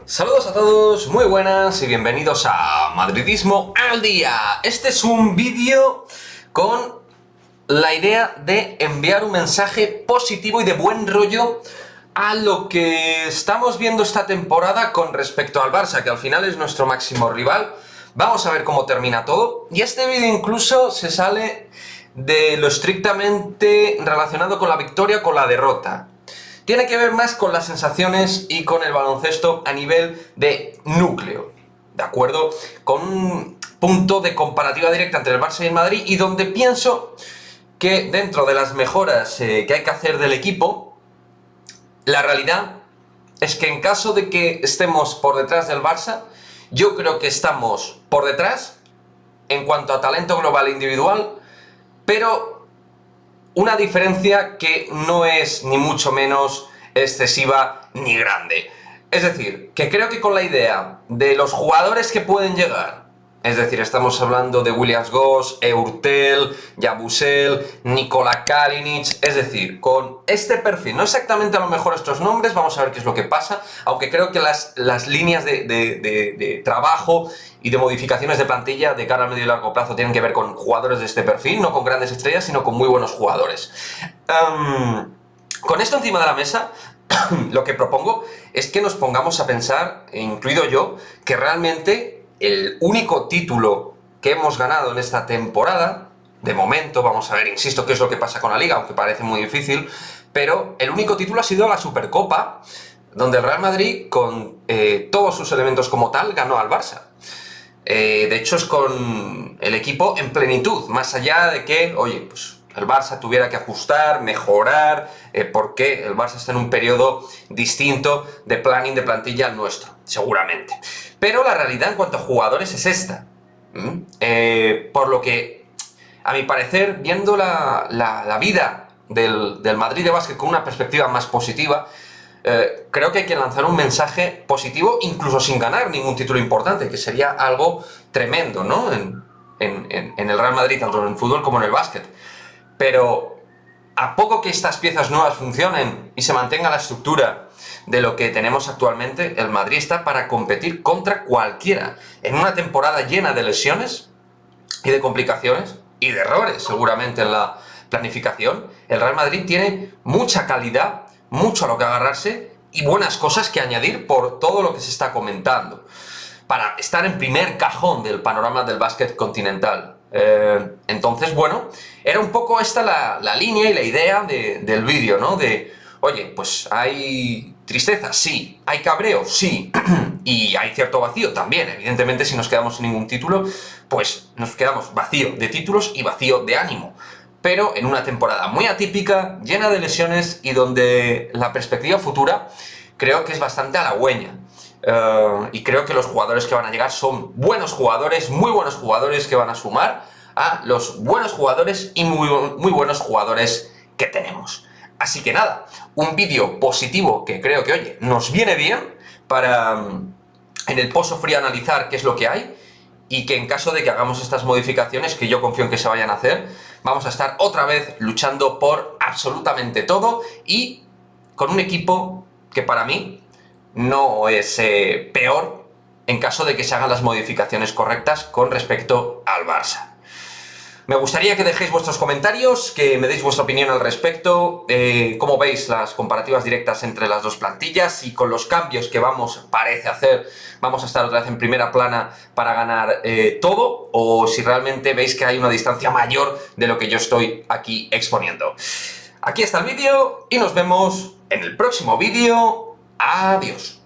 Saludos a todos, muy buenas y bienvenidos a Madridismo al Día. Este es un vídeo con la idea de enviar un mensaje positivo y de buen rollo a lo que estamos viendo esta temporada con respecto al Barça, que al final es nuestro máximo rival. Vamos a ver cómo termina todo. Y este vídeo incluso se sale de lo estrictamente relacionado con la victoria o con la derrota. Tiene que ver más con las sensaciones y con el baloncesto a nivel de núcleo, ¿de acuerdo? Con un punto de comparativa directa entre el Barça y el Madrid, y donde pienso que dentro de las mejoras que hay que hacer del equipo, la realidad es que en caso de que estemos por detrás del Barça, yo creo que estamos por detrás en cuanto a talento global e individual, pero una diferencia que no es ni mucho menos excesiva ni grande. Es decir, que creo que con la idea de los jugadores que pueden llegar, es decir, estamos hablando de Williams-Goss, Hurtel, Yabusel, Nikola Kalinic, es decir, con este perfil, no exactamente a lo mejor estos nombres, vamos a ver qué es lo que pasa, aunque creo que las líneas de trabajo y de modificaciones de plantilla de cara al medio y largo plazo tienen que ver con jugadores de este perfil, no con grandes estrellas, sino con muy buenos jugadores. Con esto encima de la mesa, lo que propongo es que nos pongamos a pensar, incluido yo, que realmente el único título que hemos ganado en esta temporada, de momento, vamos a ver, insisto, qué es lo que pasa con la Liga, aunque parece muy difícil, pero el único título ha sido la Supercopa, donde el Real Madrid, con todos sus elementos como tal, ganó al Barça. De hecho, es con el equipo en plenitud, más allá de que, oye, pues el Barça tuviera que ajustar, mejorar, porque el Barça está en un periodo distinto de planning de plantilla al nuestro, seguramente. Pero la realidad en cuanto a jugadores es esta. Por lo que, a mi parecer, viendo la vida del Madrid de básquet con una perspectiva más positiva, creo que hay que lanzar un mensaje positivo incluso sin ganar ningún título importante, que sería algo tremendo, ¿no? En el Real Madrid, tanto en el fútbol como en el básquet. Pero a poco que estas piezas nuevas funcionen y se mantenga la estructura de lo que tenemos actualmente, el Madrid está para competir contra cualquiera. En una temporada llena de lesiones y de complicaciones y de errores seguramente en la planificación, el Real Madrid tiene mucha calidad, mucho a lo que agarrarse y buenas cosas que añadir por todo lo que se está comentando, para estar en primer cajón del panorama del básquet continental. Entonces, bueno, era un poco esta la línea y la idea del vídeo, ¿no? De, oye, pues hay tristeza, sí, hay cabreo, sí, y hay cierto vacío también. Evidentemente, si nos quedamos sin ningún título, pues nos quedamos vacío de títulos y vacío de ánimo. Pero en una temporada muy atípica, llena de lesiones y donde la perspectiva futura creo que es bastante halagüeña. Y creo que los jugadores que van a llegar son buenos jugadores, muy buenos jugadores que van a sumar a los buenos jugadores y muy buenos jugadores que tenemos. Así que nada, un vídeo positivo que creo que, oye, nos viene bien para en el pozo frío analizar qué es lo que hay, y que en caso de que hagamos estas modificaciones, que yo confío en que se vayan a hacer, vamos a estar otra vez luchando por absolutamente todo y con un equipo que para mí no es peor en caso de que se hagan las modificaciones correctas con respecto al Barça. Me gustaría que dejéis vuestros comentarios, que me deis vuestra opinión al respecto, cómo veis las comparativas directas entre las dos plantillas y con los cambios que parece hacer, vamos a estar otra vez en primera plana para ganar todo, o si realmente veis que hay una distancia mayor de lo que yo estoy aquí exponiendo. Aquí está el vídeo y nos vemos en el próximo vídeo. Adiós.